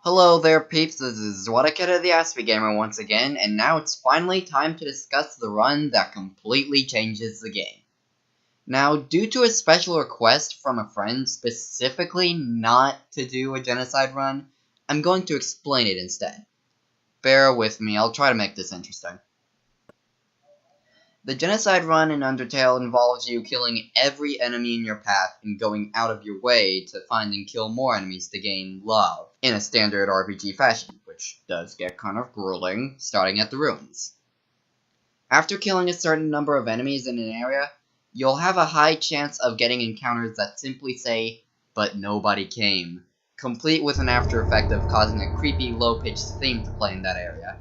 Hello there peeps, this is Pokota the Aspie Gamer once again, and now it's finally time to discuss the run that completely changes the game. Now, due to a special request from a friend specifically not to do a Genocide Run, I'm going to explain it instead. Bear with me, I'll try to make this interesting. The Genocide Run in Undertale involves you killing every enemy in your path and going out of your way to find and kill more enemies to gain love, in a standard RPG fashion, which does get kind of grueling, starting at the ruins. After killing a certain number of enemies in an area, you'll have a high chance of getting encounters that simply say, "but nobody came," complete with an after effect of causing a creepy low-pitched theme to play in that area.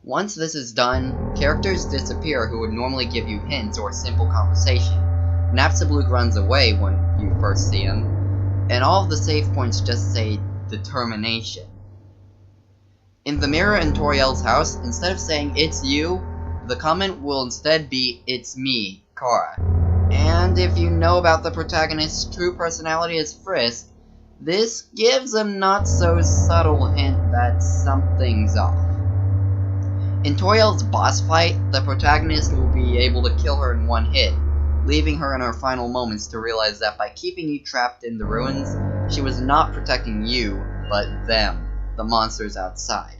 Once this is done, characters disappear who would normally give you hints or simple conversation. Napstablook runs away when you first see him, and all of the save points just say determination. In the mirror in Toriel's house, instead of saying "it's you," the comment will instead be "it's me, Kara." And if you know about the protagonist's true personality as Frisk, this gives a not so subtle hint that something's off. In Toriel's boss fight, the protagonist will be able to kill her in one hit, leaving her in her final moments to realize that by keeping you trapped in the ruins, she was not protecting you, but them, the monsters outside.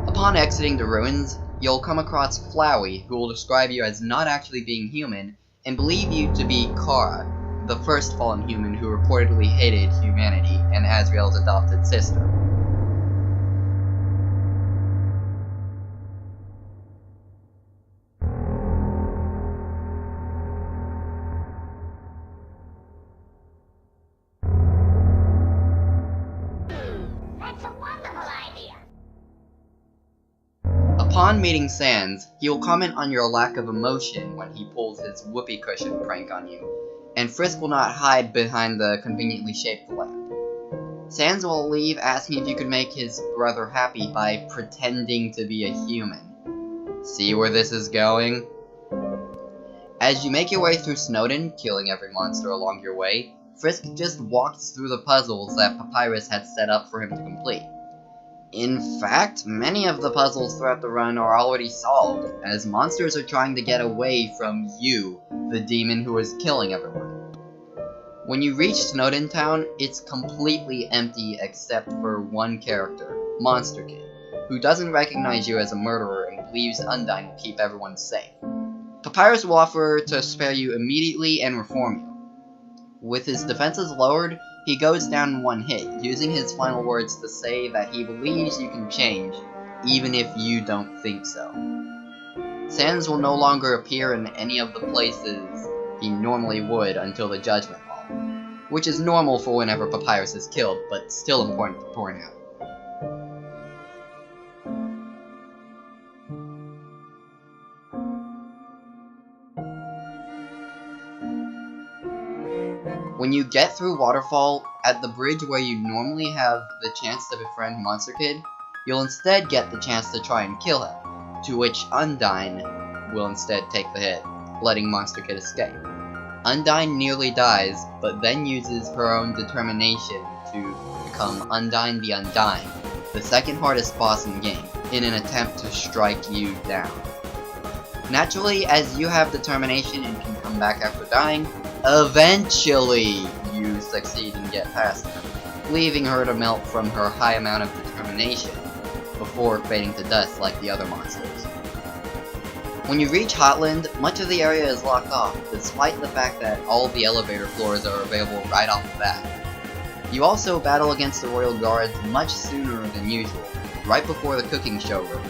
Upon exiting the ruins, you'll come across Flowey, who will describe you as not actually being human, and believe you to be Kara, the first fallen human who reportedly hated humanity and Azrael's adopted sister. Upon meeting Sans, he will comment on your lack of emotion when he pulls his whoopee cushion prank on you, and Frisk will not hide behind the conveniently shaped lamp. Sans will leave asking if you could make his brother happy by pretending to be a human. See where this is going? As you make your way through Snowdin, killing every monster along your way, Frisk just walks through the puzzles that Papyrus had set up for him to complete. In fact, many of the puzzles throughout the run are already solved, as monsters are trying to get away from you, the demon who is killing everyone. When you reach Snowdin Town, it's completely empty except for one character, Monster Kid, who doesn't recognize you as a murderer and believes Undyne will keep everyone safe. Papyrus will offer to spare you immediately and reform you. With his defenses lowered, he goes down in one hit, using his final words to say that he believes you can change, even if you don't think so. Sans will no longer appear in any of the places he normally would until the Judgment Hall, which is normal for whenever Papyrus is killed, but still important to point out. When you get through Waterfall, at the bridge where you normally have the chance to befriend Monster Kid, you'll instead get the chance to try and kill him, to which Undyne will instead take the hit, letting Monster Kid escape. Undyne nearly dies, but then uses her own determination to become Undyne the Undying, the second hardest boss in the game, in an attempt to strike you down. Naturally, as you have determination and can come back after dying, eventually you succeed and get past her, leaving her to melt from her high amount of determination before fading to dust like the other monsters. When you reach Hotland, much of the area is locked off, despite the fact that all the elevator floors are available right off the bat. You also battle against the Royal Guards much sooner than usual, right before the cooking showroom.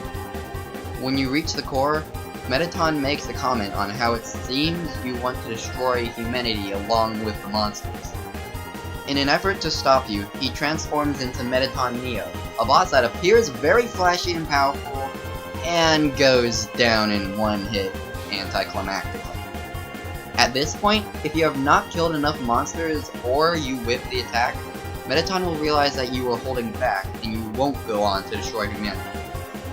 When you reach the core, Mettaton makes a comment on how it seems you want to destroy humanity along with the monsters. In an effort to stop you, he transforms into Mettaton Neo, a boss that appears very flashy and powerful, and goes down in one hit anticlimactically. At this point, if you have not killed enough monsters or you whip the attack, Mettaton will realize that you are holding back and you won't go on to destroy humanity.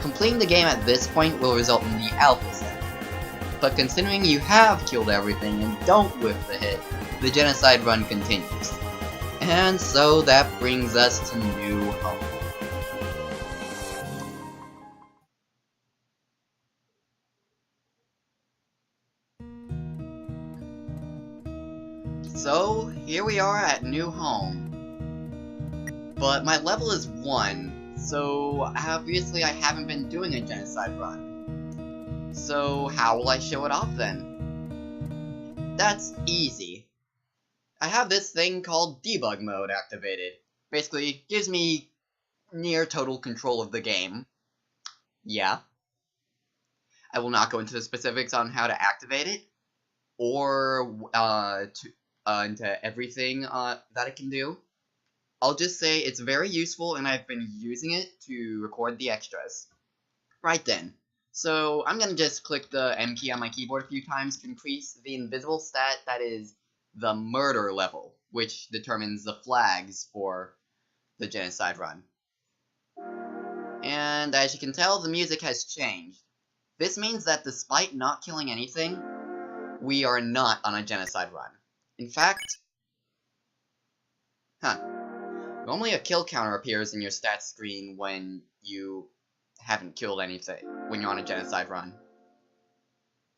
Completing the game at this point will result in the Alpha set. But considering you have killed everything and don't whip the hit, the Genocide Run continues. And so that brings us to New Home. So, here we are at New Home. But my level is 1, so obviously I haven't been doing a Genocide Run. So, how will I show it off then? That's easy. I have this thing called Debug Mode activated. Basically, it gives me near total control of the game. Yeah. I will not go into the specifics on how to activate it, or into everything that it can do. I'll just say it's very useful and I've been using it to record the extras. Right then. So I'm gonna just click the M key on my keyboard a few times to increase the invisible stat that is the murder level, which determines the flags for the Genocide Run. And as you can tell, the music has changed. This means that despite not killing anything, we are not on a Genocide Run. In fact, normally a kill counter appears in your stats screen when you haven't killed anything, when you're on a Genocide Run.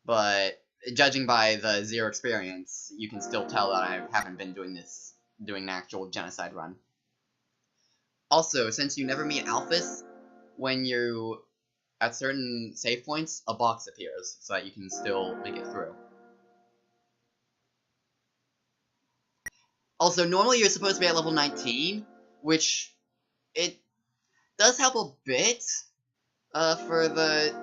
But judging by the 0 experience, you can still tell that I haven't been doing an actual Genocide Run. Also, since you never meet Alphys, when you at certain save points, a box appears so that you can still make it through. Also, normally you're supposed to be at level 19, which it does help a bit for the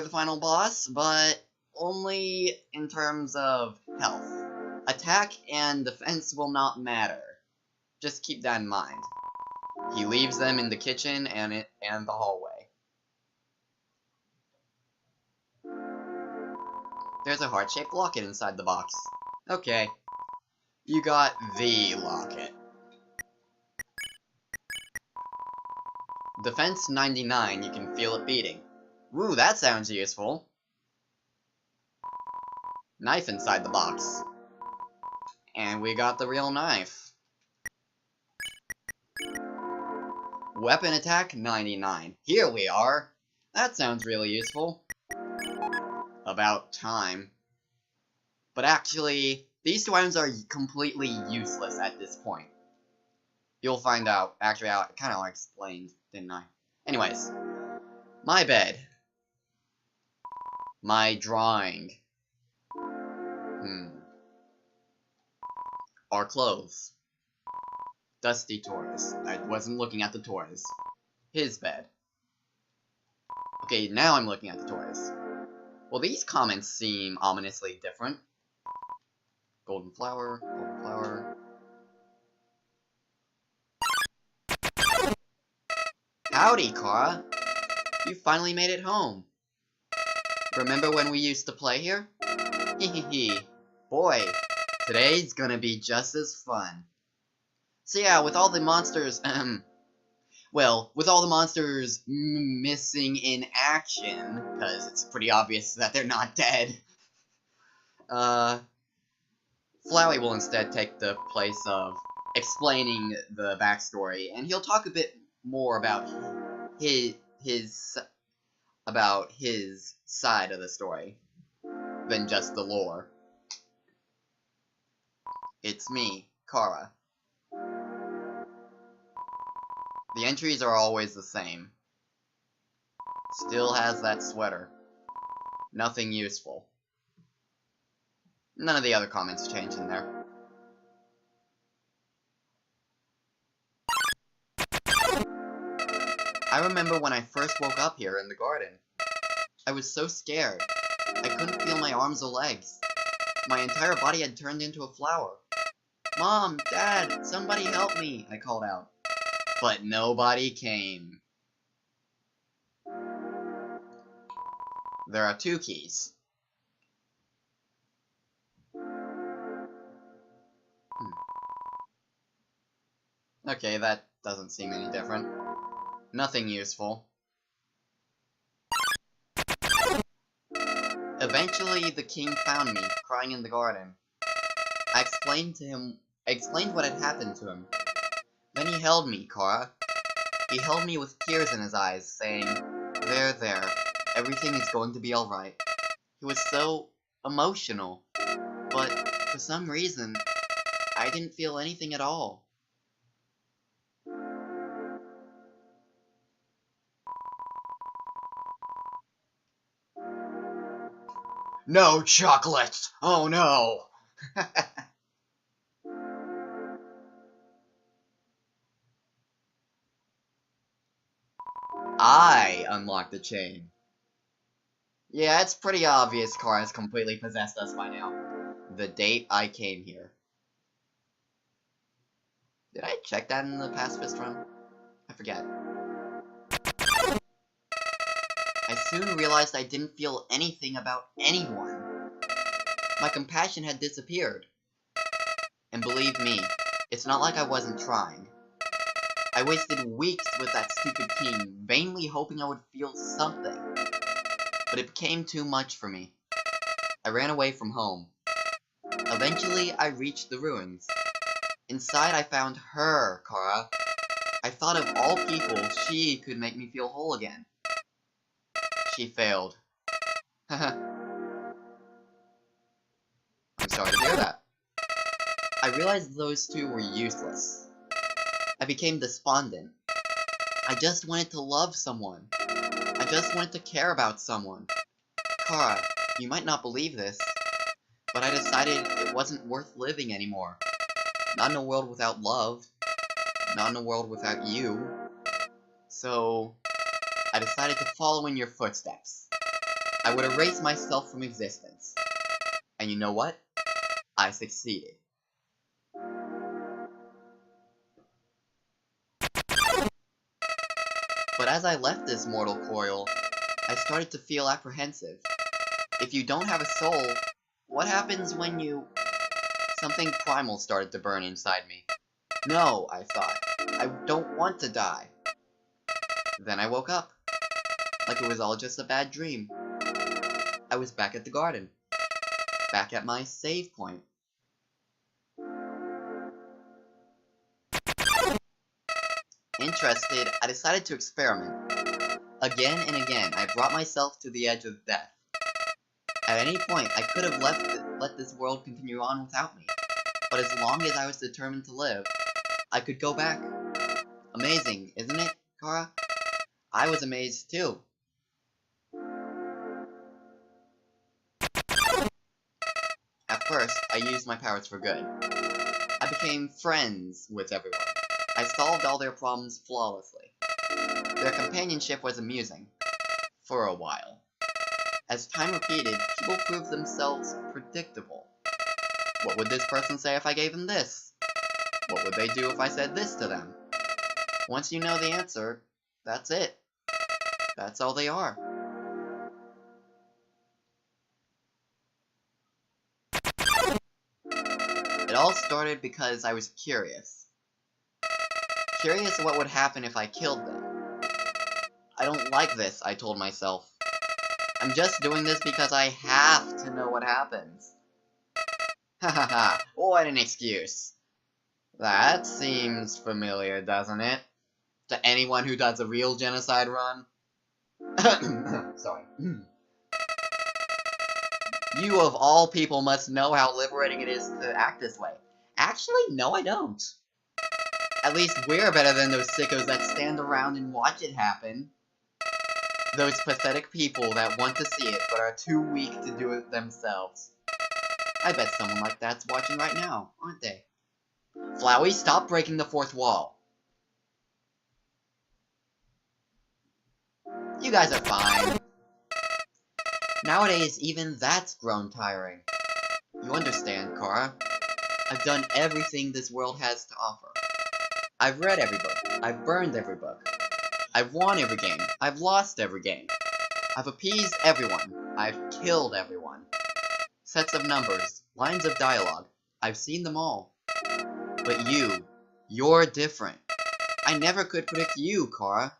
final boss, but only in terms of health. Attack and defense will not matter. Just keep that in mind. He leaves them in the kitchen and the hallway. There's a heart-shaped locket inside the box. Okay. You got the locket. Defense 99, you can feel it beating. Woo, that sounds useful. Knife inside the box. And we got the real knife. Weapon attack 99. Here we are. That sounds really useful. About time. But actually, these 2 items are completely useless at this point. You'll find out. Actually, I kind of explained, didn't I? Anyways. My bed. My drawing. Our clothes. Dusty toys. I wasn't looking at the toys. His bed. Okay, now I'm looking at the toys. Well, these comments seem ominously different. Golden flower, golden flower. Howdy, Kara. You finally made it home. Remember when we used to play here? Hehehe. Boy, today's gonna be just as fun. So yeah, with all the monsters, with all the monsters missing in action, because it's pretty obvious that they're not dead, Flowey will instead take the place of explaining the backstory, and he'll talk a bit more about his side of the story than just the lore. It's me, Kara. The entries are always the same. Still has that sweater. Nothing useful. None of the other comments change in there. I remember when I first woke up here in the garden. I was so scared. I couldn't feel my arms or legs. My entire body had turned into a flower. Mom, Dad, somebody help me, I called out. But nobody came. There are 2 keys. Okay, that doesn't seem any different. Nothing useful. Eventually, the king found me, crying in the garden. I explained to him I explained what had happened to him. Then he held me, Cora. He held me with tears in his eyes, saying, there, everything is going to be alright. He was so emotional, but for some reason, I didn't feel anything at all. No chocolate! Oh no! I unlocked the chain. Yeah, it's pretty obvious Cora has completely possessed us by now. The date I came here. Did I check that in the pacifist run? I forget. I soon realized I didn't feel anything about anyone. My compassion had disappeared. And believe me, it's not like I wasn't trying. I wasted weeks with that stupid king, vainly hoping I would feel something. But it became too much for me. I ran away from home. Eventually, I reached the ruins. Inside, I found her, Cora. I thought of all people, she could make me feel whole again. She failed. I'm sorry to hear that. I realized those two were useless. I became despondent. I just wanted to love someone. I just wanted to care about someone. Cora, you might not believe this, but I decided it wasn't worth living anymore. Not in a world without love. Not in a world without you. So, I decided to follow in your footsteps. I would erase myself from existence. And you know what? I succeeded. But as I left this mortal coil, I started to feel apprehensive. If you don't have a soul, what happens when you... Something primal started to burn inside me. No, I thought. I don't want to die. Then I woke up. Like it was all just a bad dream. I was back at the garden. Back at my save point. Interested, I decided to experiment. Again and again, I brought myself to the edge of death. At any point, I could have let this world continue on without me. But as long as I was determined to live, I could go back. Amazing, isn't it, Cora? I was amazed too. At first, I used my powers for good. I became friends with everyone. I solved all their problems flawlessly. Their companionship was amusing. For a while. As time repeated, people proved themselves predictable. What would this person say if I gave them this? What would they do if I said this to them? Once you know the answer, that's it. That's all they are. It all started because I was curious. Curious what would happen if I killed them. I don't like this, I told myself. I'm just doing this because I have to know what happens. Hahaha, what an excuse. That seems familiar, doesn't it? To anyone who does a real genocide run? Sorry. You of all people must know how liberating it is to act this way. Actually, no I don't. At least we're better than those sickos that stand around and watch it happen. Those pathetic people that want to see it but are too weak to do it themselves. I bet someone like that's watching right now, aren't they? Flowey, stop breaking the fourth wall. You guys are fine. Nowadays, even that's grown tiring. You understand, Cora. I've done everything this world has to offer. I've read every book. I've burned every book. I've won every game. I've lost every game. I've appeased everyone. I've killed everyone. Sets of numbers. Lines of dialogue. I've seen them all. But you're different. I never could predict you, Cora.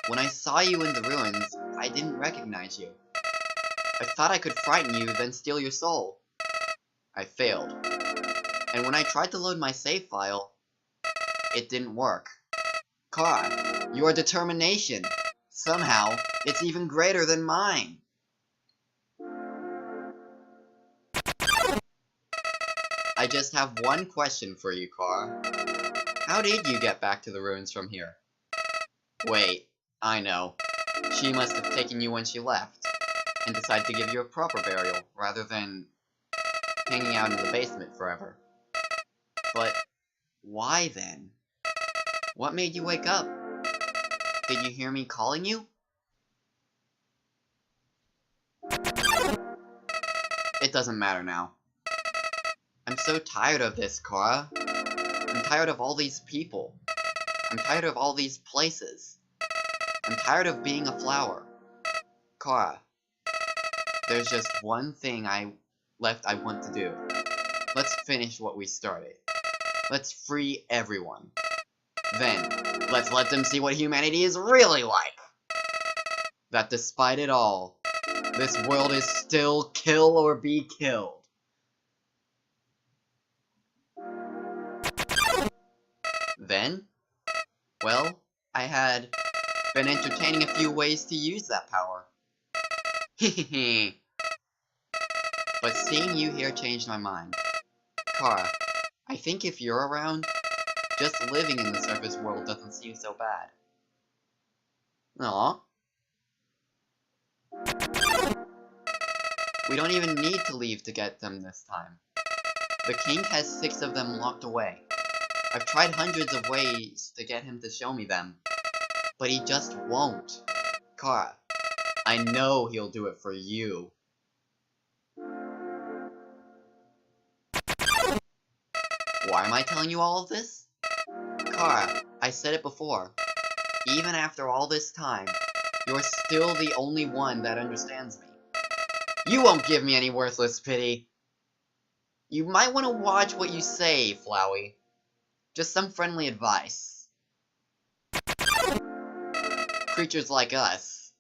When I saw you in the ruins, I didn't recognize you. I thought I could frighten you, then steal your soul. I failed. And when I tried to load my save file, it didn't work. Kara, your determination, somehow, it's even greater than mine. I just have one question for you, Kara. How did you get back to the ruins from here? Wait, I know. She must have taken you when she left, and decided to give you a proper burial, rather than hanging out in the basement forever. But why then? What made you wake up? Did you hear me calling you? It doesn't matter now. I'm so tired of this, Kara. I'm tired of all these people. I'm tired of all these places. I'm tired of being a flower. Kara, there's just one thing I want to do. Let's finish what we started. Let's free everyone. Then, let's let them see what humanity is really like. That despite it all, this world is still kill or be killed. Then, well, I had been entertaining a few ways to use that power. Hehehe. But seeing you here changed my mind. Kara, I think if you're around, just living in the surface world doesn't seem so bad. Aww. We don't even need to leave to get them this time. The king has 6 of them locked away. I've tried hundreds of ways to get him to show me them, but he just won't. Kara, I know he'll do it for you. Why am I telling you all of this? Kara, I said it before. Even after all this time, you're still the only one that understands me. You won't give me any worthless pity. You might want to watch what you say, Flowey. Just some friendly advice. Creatures like us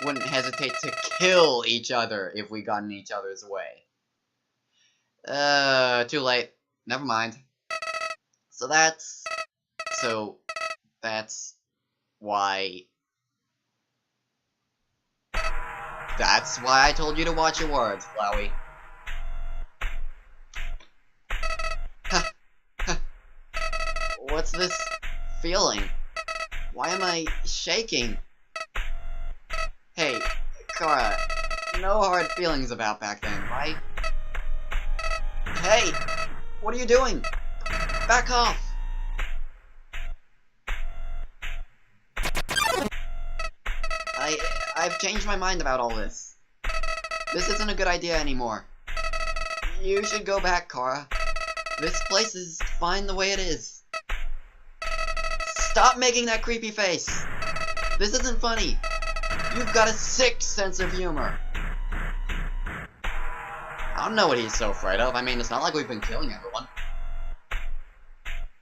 wouldn't hesitate to kill each other if we got in each other's way. Too late. Never mind. So that's why... That's why I told you to watch your words, Flowey. What's this feeling? Why am I shaking? Hey, Kara, no hard feelings about back then, right? Hey! What are you doing? Back off! I've changed my mind about all this. This isn't a good idea anymore. You should go back, Kara. This place is fine the way it is. Stop making that creepy face! This isn't funny! You've got a sick sense of humor! I don't know what he's so afraid of. I mean, it's not like we've been killing everyone.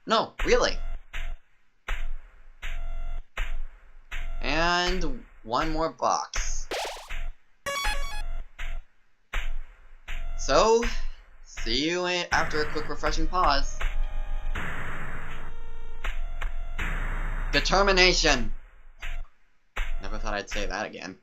No, really. And one more box. So, see you after a quick refreshing pause. Determination! Never thought I'd say that again.